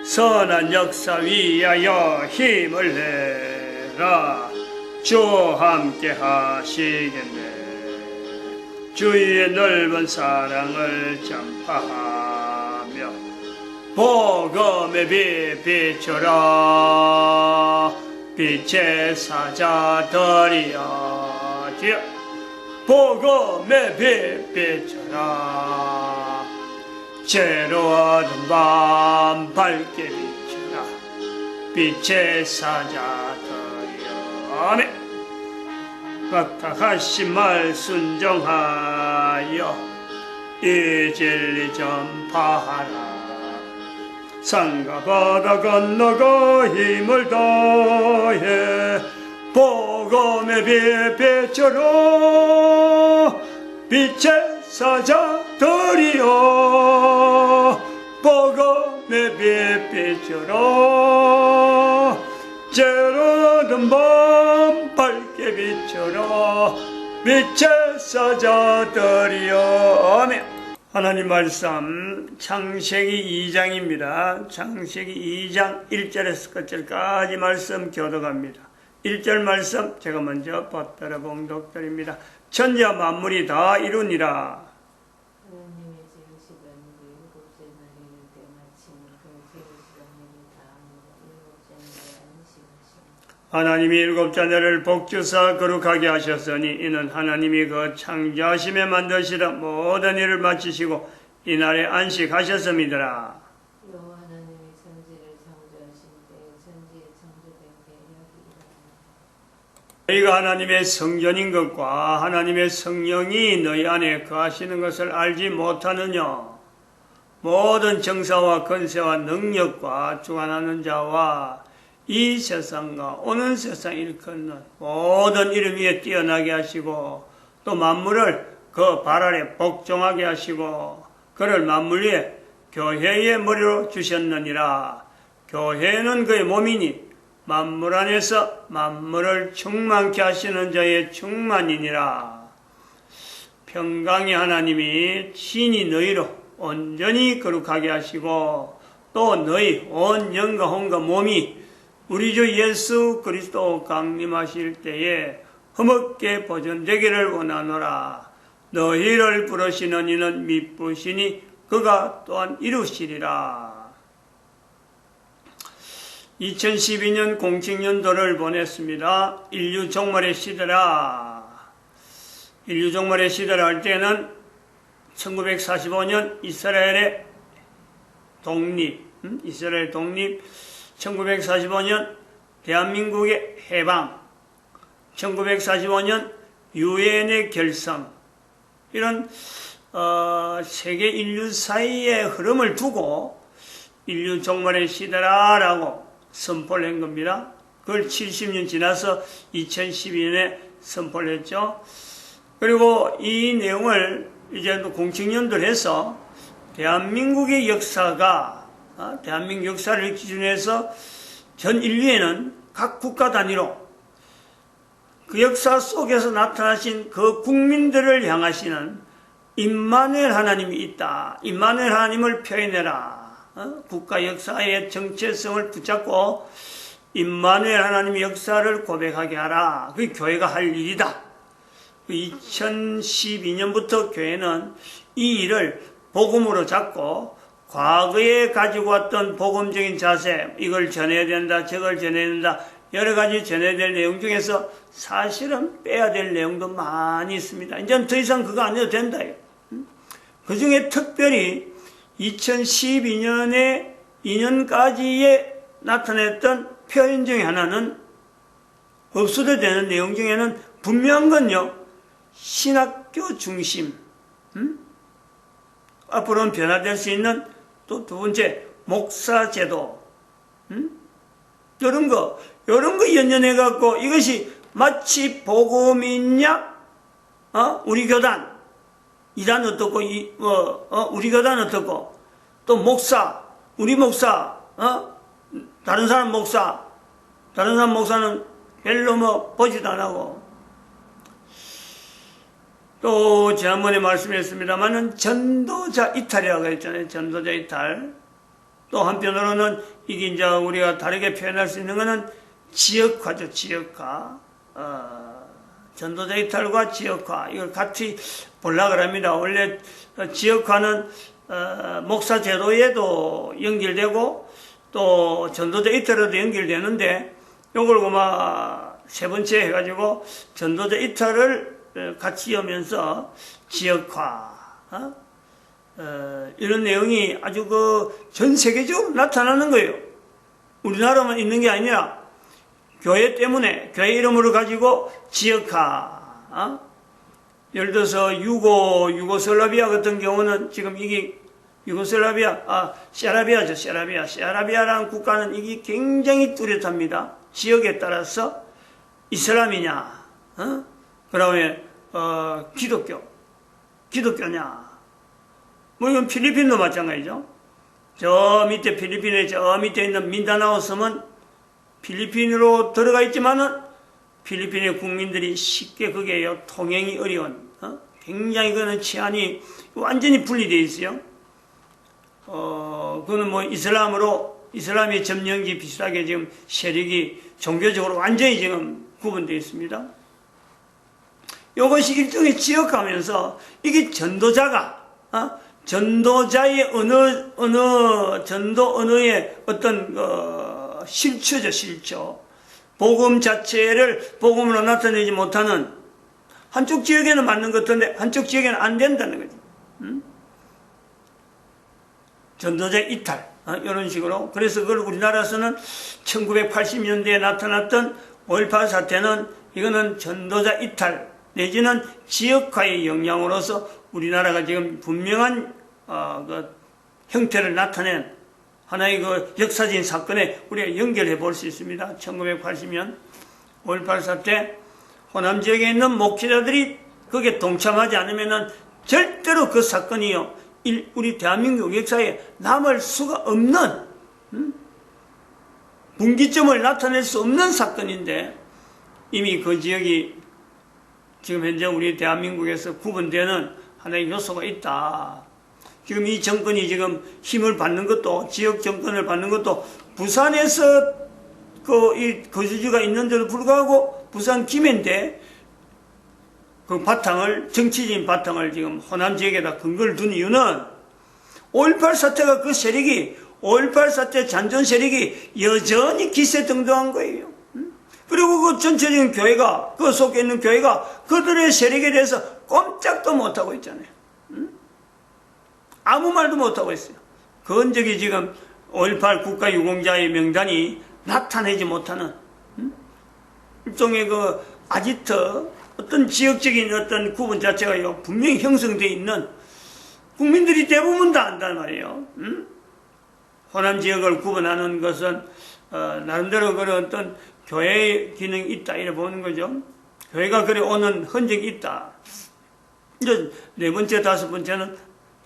선한 역사 위하여 힘을 내라. 주와 함께 하시겠네. 주의 넓은 사랑을 전파하며 복음의 빛 비춰라. 빛의 사자들이여 주여 복음의 빛 비춰라. 죄로 어두운 밤 밝게 비춰라. 빛의 사자들이여 아멘. 각각하신 말 순종하여 이 진리 전파하라. 산과 바다 건너가 힘을 다해 복음의 빛 비춰라. 빛의 사자들이여 복음의 빛 비춰라. 죄로든 밤 밝게 비춰라. 빛의 사자들이여 아멘. 하나님 말씀 창세기 2장입니다. 창세기 2장 1절에서 끝절까지 말씀 교독합니다. 1절 말씀 제가 먼저 받들어 봉독드립니다. 천지와 만물이 다 이루니라. 하나님이 일곱 자녀를 복주사 거룩하게 하셨으니 이는 하나님이 그 창조하심에 만드시던 모든 일을 마치시고 이날에 안식하셨음이더라. 여호와 하나님이 천지를 창조하신 때에 천지에 창조된 계략이 너희가 하나님의 성전인 것과 하나님의 성령이 너희 안에 거하시는 것을 알지 못하느냐. 모든 정사와 권세와 능력과 주관하는 자와 이 세상과 오는 세상 일컫는 모든 이름 위에 뛰어나게 하시고 또 만물을 그 발 아래 복종하게 하시고 그를 만물 위에 교회의 머리로 주셨느니라. 교회는 그의 몸이니 만물 안에서 만물을 충만케 하시는 자의 충만이니라. 평강의 하나님이 친히 너희로 온전히 거룩하게 하시고 또 너희 온 영과 혼과 몸이 우리 주 예수 그리스도 강림하실 때에 흠없게 보존되기를 원하노라. 너희를 부르시는 이는 미쁘시니 그가 또한 이루시리라. 2012년 공칙년도를 보냈습니다. 인류 종말의 시대라. 인류 종말의 시대라 할 때는 1945년 이스라엘의 독립, 이스라엘 독립, 1945년 대한민국의 해방, 1945년 유엔의 결성, 이런 세계 인류 사이의 흐름을 두고 인류 종말의 시대라라고 선포를 한 겁니다. 그걸 70년 지나서 2012년에 선포를 했죠. 그리고 이 내용을 이제 공칙연도를 해서 대한민국의 역사가 대한민국 역사를 기준으로 해서 전 인류에는 각 국가 단위로 그 역사 속에서 나타나신 그 국민들을 향하시는 임마누엘 하나님이 있다. 임마누엘 하나님을 표현해라. 국가 역사의 정체성을 붙잡고 임마누엘 하나님의 역사를 고백하게 하라. 그게 교회가 할 일이다. 2012년부터 교회는 이 일을 복음으로 잡고 과거에 가지고 왔던 복음적인 자세, 이걸 전해야 된다, 저걸 전해야 된다, 여러 가지 전해야 될 내용 중에서 사실은 빼야 될 내용도 많이 있습니다. 이제는 더 이상 그거 안 해도 된다. 그 중에 특별히 2012년에 2년까지에 나타냈던 표현 중에 하나는 없어도 되는 내용 중에는 분명한 건요, 신학교 중심, 앞으로는 변화될 수 있는 또 두 번째, 목사제도, 이런 거 연연해갖고 이것이 마치 복음이냐? 우리 교단, 이단 어떻고, 우리 교단 어떻고, 또 목사, 우리 목사, 다른 사람 목사는 별로 보지도 안 하고, 또 지난번에 말씀했습니다마는 전도자 이탈이라고 했잖아요. 전도자 이탈. 또 한편으로는 이게 이제 우리가 다르게 표현할 수 있는 것은 지역화죠, 지역화. 전도자 이탈과 지역화, 이걸 같이 보려고 합니다. 원래 지역화는 목사 제도에도 연결되고 또 전도자 이탈에도 연결되는데, 요걸 그만 세 번째 해가지고 전도자 이탈을 같이 하면서 지역화, 이런 내용이 아주 전 세계적으로 나타나는 거예요. 우리나라만 있는 게 아니라 교회 때문에, 교회 이름으로 가지고 지역화, 예를 들어서 유고슬라비아 같은 경우는 지금 이게 세라비아죠, 세라비아라는 국가는 이게 굉장히 뚜렷합니다. 지역에 따라서 이슬람이냐, 그 다음에, 기독교냐. 뭐 이건 필리핀도 마찬가지죠. 저 밑에 필리핀에 저 밑에 있는 민다나오 섬은 필리핀으로 들어가 있지만은 필리핀의 국민들이 쉽게 거기에 통행이 어려운, 굉장히 그는 치안이 완전히 분리되어 있어요. 그거는 뭐 이슬람의 점령기 비슷하게 지금 세력이 종교적으로 완전히 지금 구분되어 있습니다. 이것이 일종의 지역하면서 이게 전도자가, 전도자의 전도 언어의 어떤 실처죠, 실처. 복음 자체를 복음으로 나타내지 못하는, 한쪽 지역에는 맞는 것 같은데 한쪽 지역에는 안 된다는 거죠. 전도자 이탈, 이런 식으로. 그래서 그걸 우리나라에서는 1980년대에 나타났던 5.18 사태는 이거는 전도자 이탈 내지는 지역화의 영향으로서 우리나라가 지금 분명한 형태를 나타낸 하나의 역사적인 사건에 우리가 연결해 볼 수 있습니다. 1980년 5.18 사태, 호남 지역에 있는 목회자들이 거기에 동참하지 않으면 절대로 그 사건이요, 우리 대한민국 역사에 남을 수가 없는, 분기점을 나타낼 수 없는 사건인데, 이미 그 지역이 지금 현재 우리 대한민국에서 구분되는 하나의 요소가 있다. 지금 이 정권이 지금 힘을 받는 것도, 지역 정권을 받는 것도 부산에서 이 거주지가 있는데도 불구하고 부산 김해인데, 그 바탕을, 정치적인 바탕을 지금 호남 지역에다 근거를 둔 이유는 5.18 사태가 그 세력이, 5.18 사태 잔존 세력이 여전히 기세등등한 거예요. 그리고 그 전체적인 교회가, 그 속에 있는 교회가 그들의 세력에 대해서 꼼짝도 못하고 있잖아요. 아무 말도 못하고 있어요. 건적이 지금 5.18 국가유공자의 명단이 나타내지 못하는, 일종의 아지트, 어떤 지역적인 어떤 구분 자체가 분명히 형성되어 있는, 국민들이 대부분 다 안단 말이에요. 호남 지역을 구분하는 것은 나름대로 그런 어떤 교회의 기능이 있다 이렇게 보는 거죠. 교회가 그래 오는 흔적이 있다. 이제 네 번째, 다섯 번째는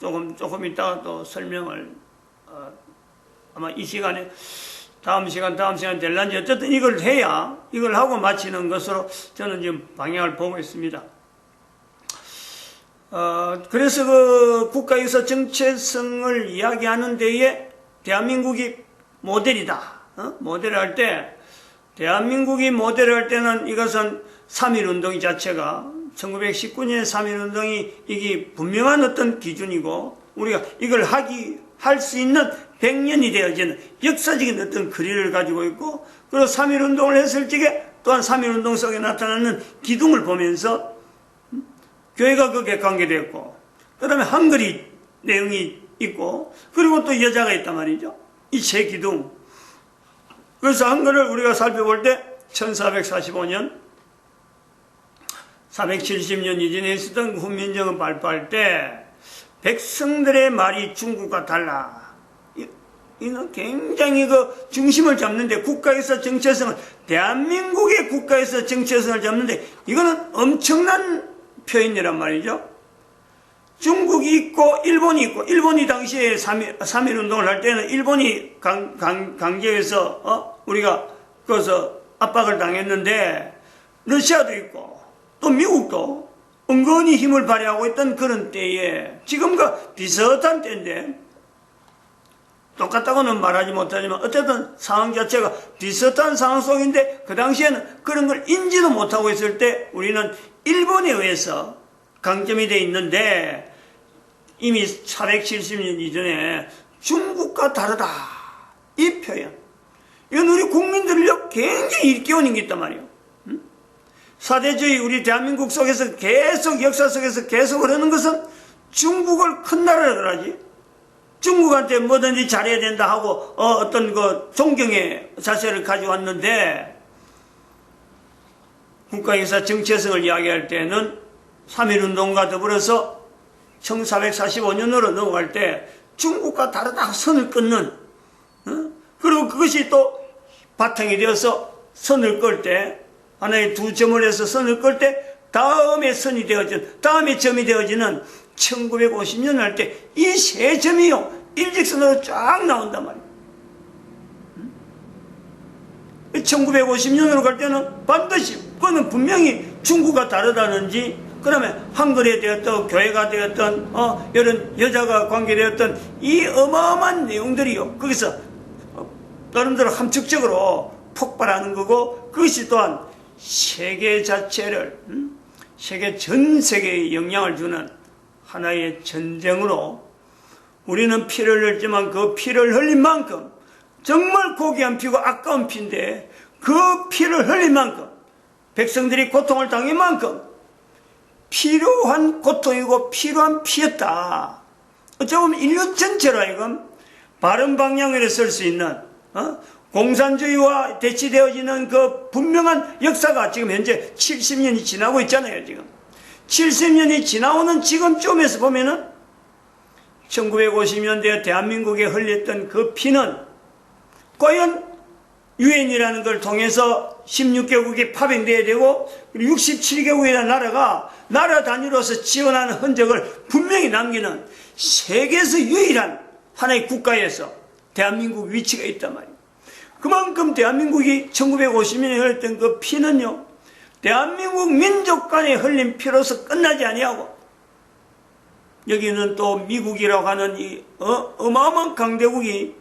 조금 있다가 또 설명을 아마 이 시간에 다음 시간 될란지 어쨌든 이걸 해야, 이걸 하고 마치는 것으로 저는 지금 방향을 보고 있습니다. 그래서 그 국가에서 정체성을 이야기하는 데에 대한민국이 모델이다. 모델을 할 때, 대한민국이 모델을 할 때는 이것은 3.1운동 자체가 1919년 3.1운동이 이게 분명한 어떤 기준이고, 우리가 이걸 할 수 있는 100년이 되어지는 역사적인 어떤 거리를 가지고 있고, 그리고 3.1운동을 했을 적에 또한 3.1운동 속에 나타나는 기둥을 보면서 교회가 거기에 관계되었고, 그 다음에 한글이 내용이 있고, 그리고 또 여자가 있단 말이죠. 이 세 기둥. 그래서 한글을 우리가 살펴볼 때 1445년 470년 이전에 있었던 훈민정음 발표할 때 백성들의 말이 중국과 달라. 이는 굉장히 중심을 잡는데, 국가에서 정체성을, 대한민국의 국가에서 정체성을 잡는데 이거는 엄청난 표현이란 말이죠. 중국이 있고 일본이 있고, 일본이 당시에 3.1 운동을 할 때는 일본이 강제해서 우리가 거기서 압박을 당했는데, 러시아도 있고 또 미국도 은근히 힘을 발휘하고 있던 그런 때에 지금과 비슷한 때인데, 똑같다고는 말하지 못하지만 어쨌든 상황 자체가 비슷한 상황 속인데 그 당시에는 그런 걸 인지도 못하고 있을 때 우리는 일본에 의해서 강점이 돼 있는데 이미 470년 이전에 중국과 다르다 이 표현 이건 우리 국민들을 굉장히 일깨우는 게 있단 말이에요. 사대주의 우리 대한민국 속에서 계속 역사 속에서 계속 흐르는 것은 중국을 큰 나라라 그러지 중국한테 뭐든지 잘해야 된다 하고 어떤 그 존경의 자세를 가져왔는데 국가역사 정체성을 이야기할 때는 3.1운동과 더불어서 1445년으로 넘어갈 때 중국과 다르다 선을 끊는 그리고 그것이 또 바탕이 되어서 선을 끌 때 하나의 두 점을 해서 선을 끌 때 다음에 선이 되어지는 다음에 점이 되어지는 1950년 할 때 이 세 점이요 일직선으로 쫙 나온단 말이에요. 1950년으로 갈 때는 반드시 그거는 분명히 중국과 다르다는지 그 다음에 한글에 되었던 교회가 되었던 이런 여자가 관계되었던 이 어마어마한 내용들이요 거기서 나름대로 함축적으로 폭발하는 거고 그것이 또한 세계 자체를 세계 전 세계에 영향을 주는 하나의 전쟁으로 우리는 피를 흘렸지만 그 피를 흘린 만큼 정말 고귀한 피고 아까운 피인데 그 피를 흘린 만큼 백성들이 고통을 당한 만큼 필요한 고통이고 필요한 피였다. 어쩌면 인류 전체로 하여금 바른 방향으로 설 수 있는 공산주의와 대치되어지는 그 분명한 역사가 지금 현재 70년이 지나고 있잖아요. 지금 70년이 지나오는 지금쯤에서 보면은 1950년대 대한민국에 흘렸던 그 피는 과연 유엔이라는 걸 통해서 16개국이 파병돼야 되고 67개국이라는 나라가 나라 단위로서 지원하는 흔적을 분명히 남기는 세계에서 유일한 하나의 국가에서 대한민국 위치가 있단 말이에요. 그만큼 대한민국이 1950년에 흘렸던 그 피는요 대한민국 민족 간에 흘린 피로서 끝나지 아니하고 여기는 또 미국이라고 하는 이 어마어마한 강대국이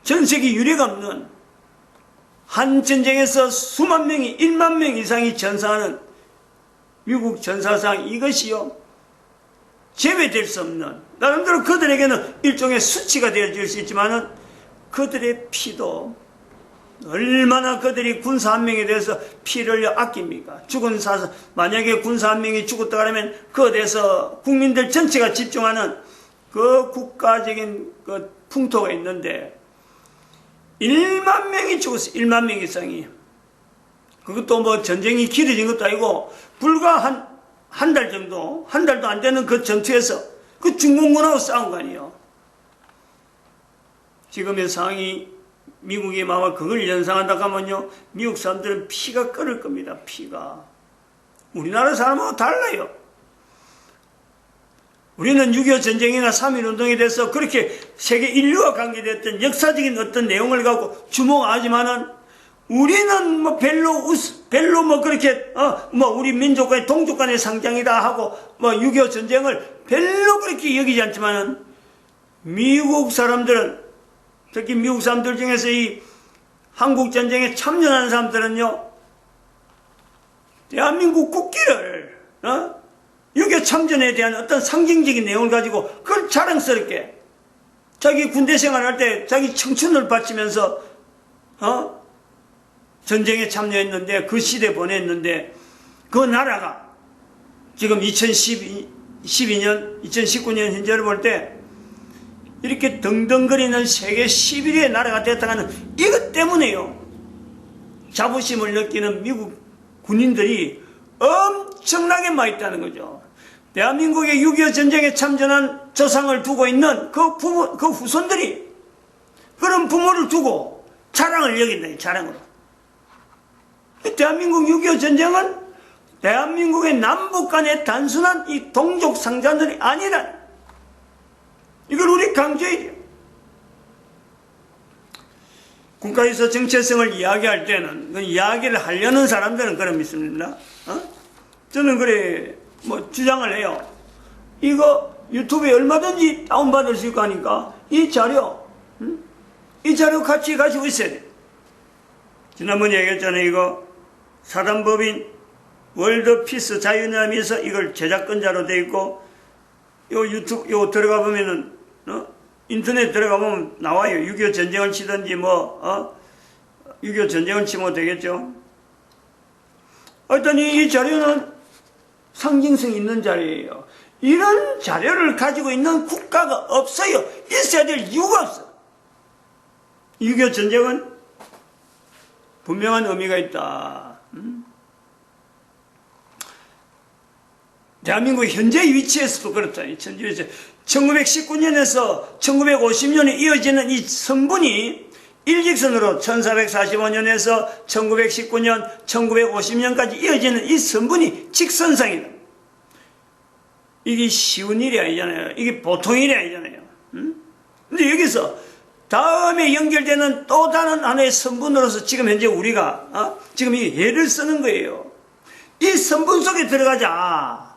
전 세계 유례가 없는 한 전쟁에서 수만 명이 1만 명 이상이 전사하는 미국 전사상 이것이요 제외될 수 없는 나름대로 그들에게는 일종의 수치가 되어질 수 있지만은 그들의 피도 얼마나 그들이 군사 한 명에 대해서 피를 아낍니까? 죽은 사람 만약에 군사 한 명이 죽었다 그러면 그에 대해서 국민들 전체가 집중하는 그 국가적인 그 풍토가 있는데 1만 명이 죽었어요. 1만 명 이상이. 그것도 뭐 전쟁이 길어진 것도 아니고 불과 한 달 정도 한 달도 안 되는 그 전투에서 그 중공군하고 싸운 거 아니에요. 지금의 상황이 미국이 아마 그걸 연상한다 하면요 미국 사람들은 피가 끓을 겁니다. 피가 우리나라 사람하고 달라요. 우리는 6.25 전쟁이나 3.1운동에 대해서 그렇게 세계 인류와 관계됐던 역사적인 어떤 내용을 갖고 주목하지만은 우리는 뭐 별로 뭐 그렇게 뭐 우리 민족 간의 동족 간의 상장이다 하고 뭐 6.25 전쟁을 별로 그렇게 여기지 않지만은 미국 사람들은 특히 미국 사람들 중에서 이 한국 전쟁에 참전하는 사람들은요 대한민국 국기를 6.25 참전에 대한 어떤 상징적인 내용을 가지고 그걸 자랑스럽게 자기 군대 생활할 때 자기 청춘을 바치면서 전쟁에 참여했는데 그 시대 보냈는데 그 나라가 지금 2019년 현재를 볼 때 이렇게 덩덩거리는 세계 11위의 나라가 됐다가는 이것 때문에요 자부심을 느끼는 미국 군인들이 엄청나게 많이 있다는 거죠. 대한민국의 6.25 전쟁에 참전한 조상을 두고 있는 그 후손들이 그런 부모를 두고 자랑을 여긴다. 자랑으로. 대한민국 6.25 전쟁은 대한민국의 남북 간의 단순한 이 동족 상잔들이 아니라 이걸 우리 강조해야 돼요. 국가에서 정체성을 이야기할 때는 그 이야기를 하려는 사람들은 그런 믿습니다. 저는 그래 뭐 주장을 해요. 이거 유튜브에 얼마든지 다운받을 수 있고 하니까 이 자료 이 자료 같이 가지고 있어야 돼. 지난번에 얘기했잖아요. 이거 사단법인 월드피스 자유연합에서 이걸 제작권자로 돼 있고, 요 유튜브 요 들어가 보면은 인터넷 들어가 보면 나와요. 6.25 전쟁을 치든지 6.25 전쟁을 치면 되겠죠. 하여튼 이 자료는 상징성 있는 자료예요. 이런 자료를 가지고 있는 국가가 없어요. 있어야 될 이유가 없어. 6.25 전쟁은 분명한 의미가 있다. 대한민국 현재 위치에서도 그렇다. 1919년에서 1950년에 이어지는 이 선분이 일직선으로 1445년에서 1919년, 1950년까지 이어지는 이 선분이 직선상이다. 이게 쉬운 일이 아니잖아요. 이게 보통 일이 아니잖아요. 근데 여기서 다음에 연결되는 또 다른 하나의 선분으로서 지금 현재 우리가 지금 이 예를 쓰는 거예요. 이 선분 속에 들어가자.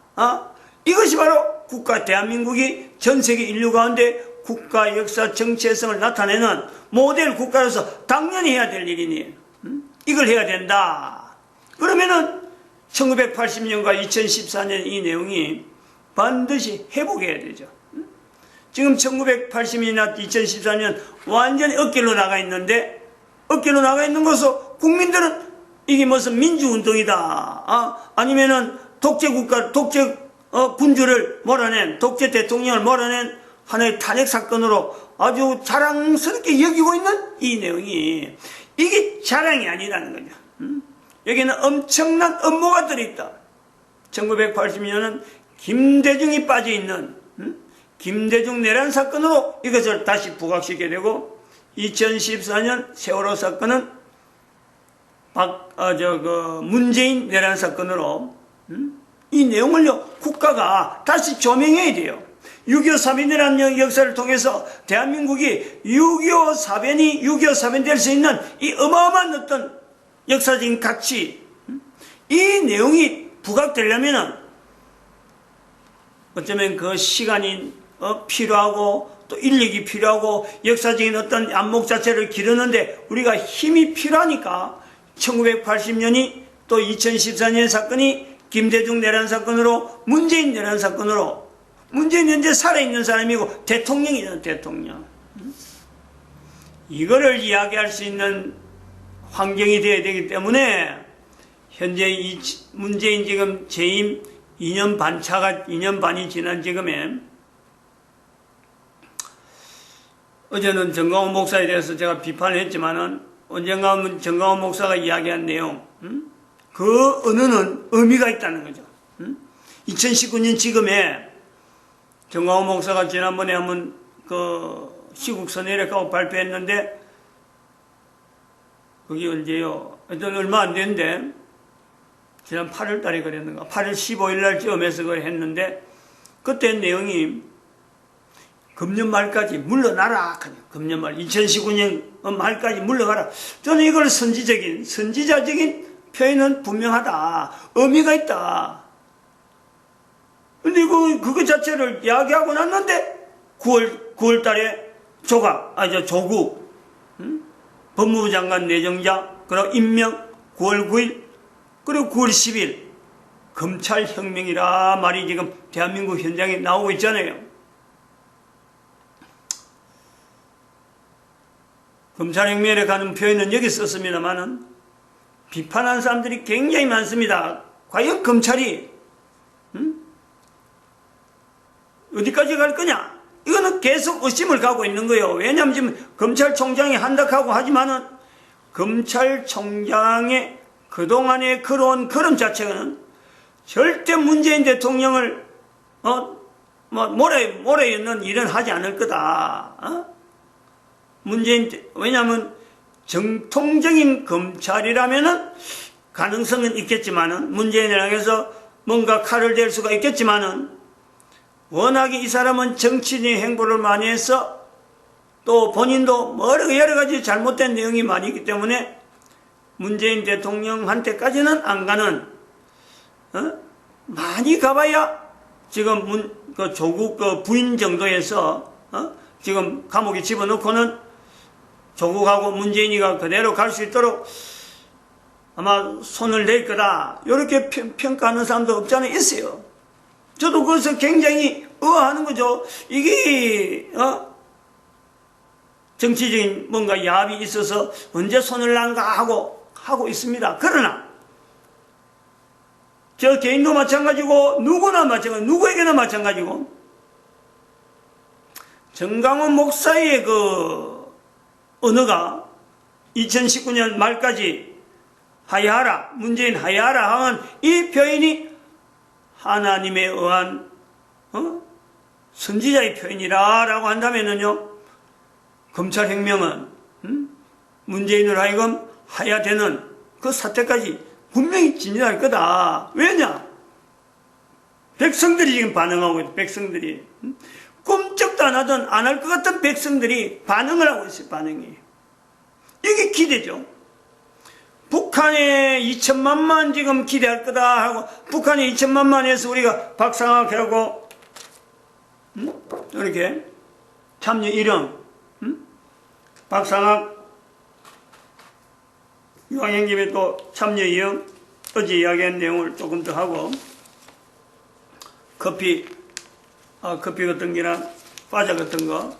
이것이 바로 국가 대한민국이 전 세계 인류 가운데 국가 역사 정체성을 나타내는 모델 국가로서 당연히 해야 될 일이니 이걸 해야 된다. 그러면은 1980년과 2014년 이 내용이 반드시 회복해야 되죠. 지금 1980년이나 2014년 완전히 어깨로 나가 있는데, 어깨로 나가 있는 것으로 국민들은 이게 무슨 민주운동이다. 아니면은 독재국가, 독재 군주를 몰아낸, 독재 대통령을 몰아낸 하나의 탄핵 사건으로 아주 자랑스럽게 여기고 있는 이 내용이, 이게 자랑이 아니라는 거죠. 여기는 엄청난 업무가 들어있다. 1980년은 김대중이 빠져있는 김대중 내란 사건으로 이것을 다시 부각시키게 되고, 2014년 세월호 사건은 문재인 내란 사건으로 이 내용을요 국가가 다시 조명해야 돼요. 6.25 사변이라는 역사를 통해서 대한민국이 6.25 사변이 6.25 사변 될 수 있는 이 어마어마한 어떤 역사적인 가치, 이 내용이 부각되려면은 어쩌면 그 시간이 필요하고 또 인력이 필요하고 역사적인 어떤 안목 자체를 기르는데 우리가 힘이 필요하니까 1980년이 또 2014년 사건이 김대중 내란 사건으로 문재인 내란 사건으로, 문재인 현재 살아있는 사람이고 대통령이잖아, 대통령. 이거를 이야기할 수 있는 환경이 되어야 되기 때문에 현재 이 문재인 지금 재임 2년 반이 지난 지금에, 어제는 정강훈 목사에 대해서 제가 비판을 했지만은 언젠가 정강훈 목사가 이야기한 내용, 그 언어는 의미가 있다는 거죠. 2019년 지금에 정강훈 목사가 지난번에 한번 그 시국선언이라고 발표했는데, 그게 언제요? 하여튼 얼마 안 됐는데, 지난 8월 달에 그랬는가? 8월 15일 날쯤에서 그걸 했는데, 그때 내용이 금년 말까지 물러나라. 금년 말, 2019년 말까지 물러가라. 저는 이걸 선지자적인 표현은 분명하다. 의미가 있다. 근데 그거 자체를 이야기하고 났는데, 9월 달에 조국, 법무부 장관 내정자, 그리고 임명 9월 9일, 그리고 9월 10일, 검찰혁명이라 말이 지금 대한민국 현장에 나오고 있잖아요. 검찰혁명에 가는 표현은 여기 썼습니다만은 비판하는 사람들이 굉장히 많습니다. 과연 검찰이 어디까지 갈 거냐? 이거는 계속 의심을 가고 있는 거예요. 왜냐하면 지금 검찰총장이 한다고 하지만은 검찰총장의 그동안에 걸어온 걸음 자체는 절대 문재인 대통령을 모래 엮는 일은 하지 않을 거다. 왜냐하면 정통적인 검찰이라면은 가능성은 있겠지만은, 문재인을 향해서 뭔가 칼을 댈 수가 있겠지만은, 워낙에 이 사람은 정치적인 행보를 많이 해서 또 본인도 여러 가지 잘못된 내용이 많이 있기 때문에 문재인 대통령한테까지는 안 가는, 많이 가봐야 지금 조국 부인 정도에서 지금 감옥에 집어넣고는 조국하고 문재인이가 그대로 갈 수 있도록 아마 손을 낼 거다. 이렇게 평가하는 사람도 없잖아요. 있어요. 저도 그것을 굉장히 의아하는 거죠. 이게 정치적인 뭔가 야합이 있어서 언제 손을 난가 하고 있습니다. 그러나 저 개인도 마찬가지고 누구에게나 마찬가지고 정강원 목사의 그 언어가 2019년 말까지 하야하라, 문재인 하야하라 하는 이 표현이 하나님에 의한 선지자의 표현이라고 한다면은요, 검찰혁명은 문재인으로 하여금 하야되는 그 사태까지 분명히 진전할 거다. 왜냐? 백성들이 지금 반응하고 있다. 백성들이 꿈쩍도 안 하던 안 할 것 같은 백성들이 반응을 하고 있어요. 반응이. 이게 기대죠. 북한에 2천만만 지금 기대할 거다 하고, 북한에 2천만만에서 우리가 박상학하고 이렇게 참여 1형 박상학 유황형님이 또 참여 2형 어제 이야기한 내용을 조금 더 하고, 커피 같은 거나 과자 같은 거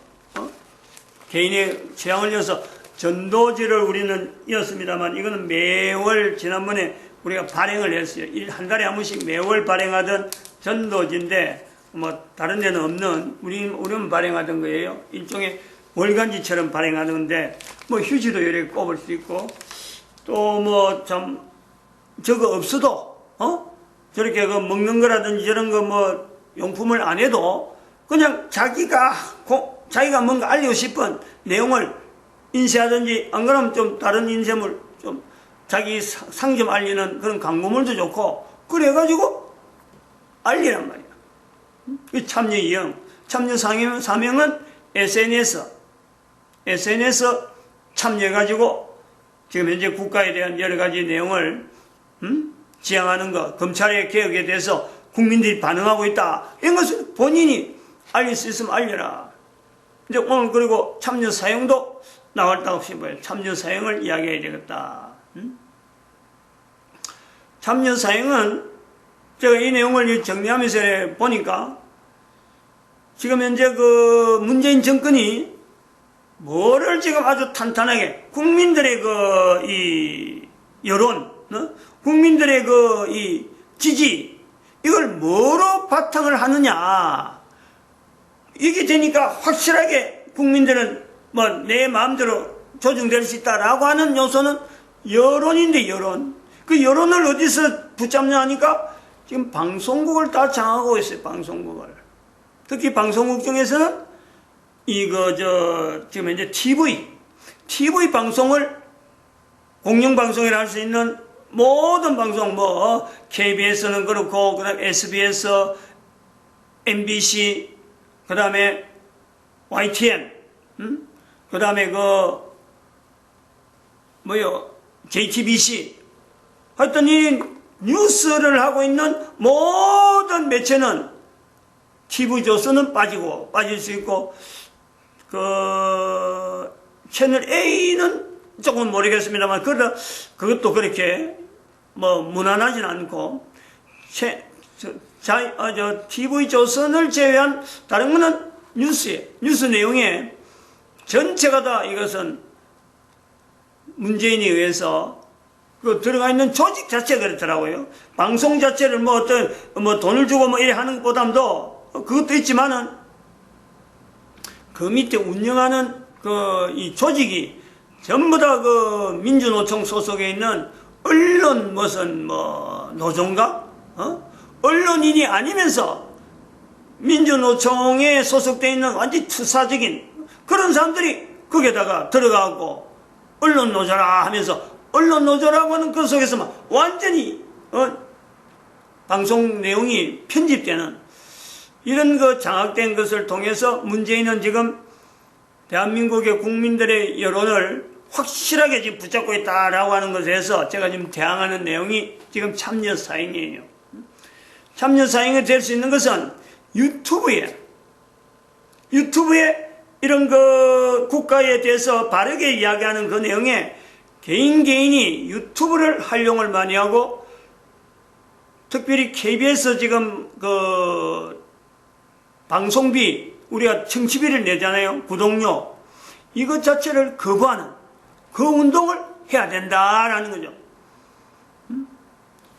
개인의 취향을 이어서 전도지를 우리는 이었습니다만, 이거는 매월 지난번에 우리가 발행을 했어요. 한 달에 한 번씩 매월 발행하던 전도지인데, 뭐 다른 데는 없는 우리는 발행하던 거예요. 일종의 월간지처럼 발행하는데, 뭐 휴지도 이렇게 꼽을 수 있고, 또 뭐 참 저거 없어도 저렇게 그 먹는 거라든지 저런 거 뭐 용품을 안 해도 그냥 자기가 뭔가 알리고 싶은 내용을 인쇄하든지, 안 그러면 좀 다른 인쇄물, 좀 자기 상 좀 알리는 그런 광고물도 좋고, 그래가지고 알리란 말이야. 이 참여 2형, 참여 3형은 SNS 참여해가지고 지금 현재 국가에 대한 여러 가지 내용을 지향하는 것, 검찰의 개혁에 대해서 국민들이 반응하고 있다. 이런 것을 본인이 알릴 수 있으면 알려라. 이제 오늘 그리고 참여 사형도 나올 데 없이 뭐예요? 참여 사형을 이야기해야 되겠다. 참여 사형은 제가 이 내용을 정리하면서 보니까 지금 현재 그 문재인 정권이 뭐를 지금 아주 탄탄하게 국민들의 그 이 여론, 국민들의 그 이 지지, 이걸 뭐로 바탕을 하느냐. 이게 되니까 확실하게 국민들은 뭐 내 마음대로 조정될 수 있다라고 하는 요소는 여론인데, 여론. 그 여론을 어디서 붙잡냐 하니까 지금 방송국을 다 장악하고 있어요. 방송국을. 특히 방송국 중에서는 지금 이제 TV 방송을 공영방송이라 할 수 있는 모든 방송, 뭐 KBS는 그렇고, 그다음 SBS, MBC, 그다음에 YTN, 그다음에 JTBC, 하여튼 이 뉴스를 하고 있는 모든 매체는 TV조선은 빠질 수 있고, 채널 A는 조금 모르겠습니다만, 그것도 그렇게 뭐 무난하진 않고, TV조선을 제외한 다른 거는 뉴스 내용에 전체가 다 이것은 문재인에 의해서 들어가 있는 조직 자체가 그렇더라고요. 방송 자체를 돈을 주고 이래 하는 것보다도 그것도 있지만은 그 밑에 운영하는 이 조직이 전부 다 민주노총 소속에 있는 언론 노조인가? 언론인이 아니면서 민주노총에 소속되어 있는 완전히 투사적인 그런 사람들이 거기에다가 들어가고 언론 노조라 하면서, 언론 노조라고 하는 그 속에서만 완전히 방송 내용이 편집되는 이런 장악된 것을 통해서 문재인은 지금 대한민국의 국민들의 여론을 확실하게 지금 붙잡고 있다라고 하는 것에서 제가 지금 대항하는 내용이 지금 참여 사행이에요. 참여 사행이 될 수 있는 것은 유튜브에 이런 그 국가에 대해서 바르게 이야기하는 그 내용에 개인이 유튜브를 활용을 많이 하고, 특별히 KBS 지금 그 방송비, 우리가 청취비를 내잖아요. 구독료. 이것 자체를 거부하는 그 운동을 해야 된다라는 거죠.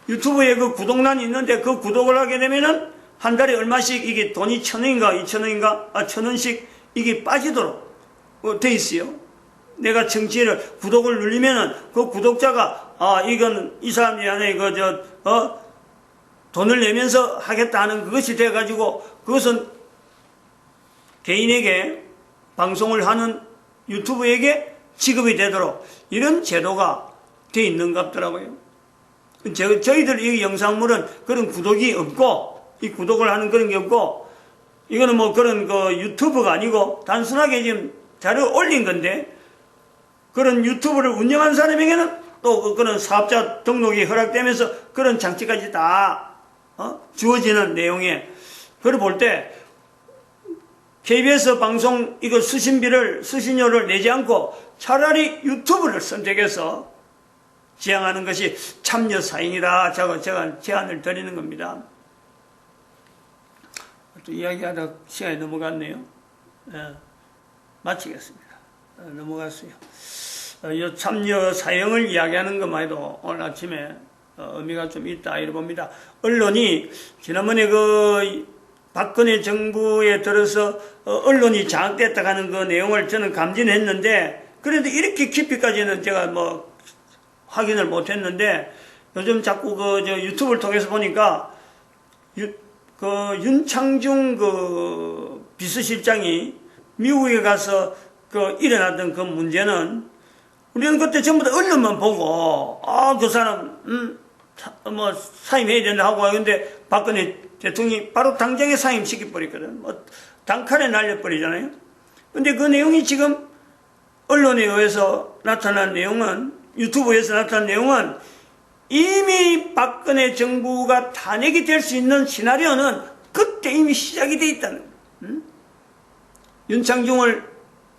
유튜브에 그 구독란이 있는데 그 구독을 하게 되면은 한 달에 얼마씩 이게 돈이 1,000원인가 2,000원인가 1,000원씩 이게 빠지도록 돼 있어요. 내가 청취를 구독을 누르면은 그 구독자가 이건 이 사람이 안에 돈을 내면서 하겠다 하는 그것이 돼 가지고 그것은 개인에게 방송을 하는 유튜브에게 지급이 되도록 이런 제도가 돼 있는 것 같더라고요. 저희들 이 영상물은 그런 구독이 없고, 이 구독을 하는 그런 게 없고, 이거는 뭐 그런 그 유튜브가 아니고 단순하게 지금 자료 올린 건데, 그런 유튜브를 운영한 사람에게는 또 그런 사업자 등록이 허락되면서 그런 장치까지 다 주어지는 내용에, 그걸 볼 때 KBS 방송 이거 수신료를 내지 않고 차라리 유튜브를 선택해서 지향하는 것이 참여 사항이다. 제가 제안을 드리는 겁니다. 또 이야기하다 시간이 넘어갔네요. 마치겠습니다. 넘어갔어요. 이 참여 사형을 이야기하는 것만 해도 오늘 아침에 의미가 좀 있다 이래 봅니다. 언론이 지난번에 그 박근혜 정부에 들어서 언론이 장악됐다 하는 그 내용을 저는 감지했는데, 그래도 이렇게 깊이까지는 제가 뭐 확인을 못했는데, 요즘 자꾸 저 유튜브를 통해서 보니까 윤창중 비서실장이 미국에 가서 일어났던 그 문제는 우리는 그때 전부 다 언론만 보고 그 사람 뭐 사임해야 된다 하고 근데 박근혜 대통령이 바로 당장에 사임시켜버렸거든. 뭐 단칼에 날려버리잖아요. 근데 그 내용이 지금 언론에 의해서 나타난 내용은, 유튜브에서 나타난 내용은 이미 박근혜 정부가 탄핵이 될 수 있는 시나리오는 그때 이미 시작이 돼 있다는 거예요.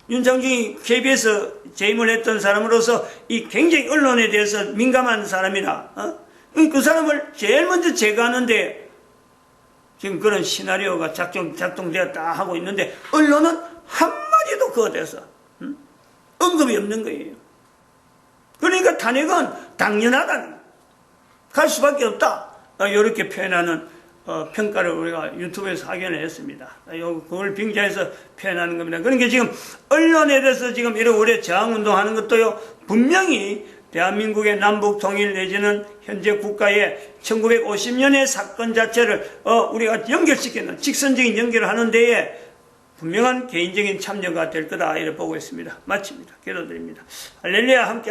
윤창중이 KBS 재임을 했던 사람으로서 이 굉장히 언론에 대해서 민감한 사람이라, 그 사람을 제일 먼저 제거하는데 지금 그런 시나리오가 작동되었다 하고 있는데, 언론은 한마디도 그거에 대해서 언급이 없는 거예요. 그러니까 탄핵은 당연하다는, 갈 수밖에 없다. 이렇게 표현하는 평가를 우리가 유튜브에서 확인을 했습니다. 그걸 빙자해서 표현하는 겁니다. 그러니까 지금 언론에 대해서 지금 이런 오래 저항운동하는 것도요, 분명히 대한민국의 남북 통일 내지는 현재 국가의 1950년의 사건 자체를 우리가 연결시키는, 직선적인 연결을 하는 데에 분명한 개인적인 참여가 될 거다 이렇게 보고 있습니다. 마칩니다. 기도드립니다. 할렐루야. 함께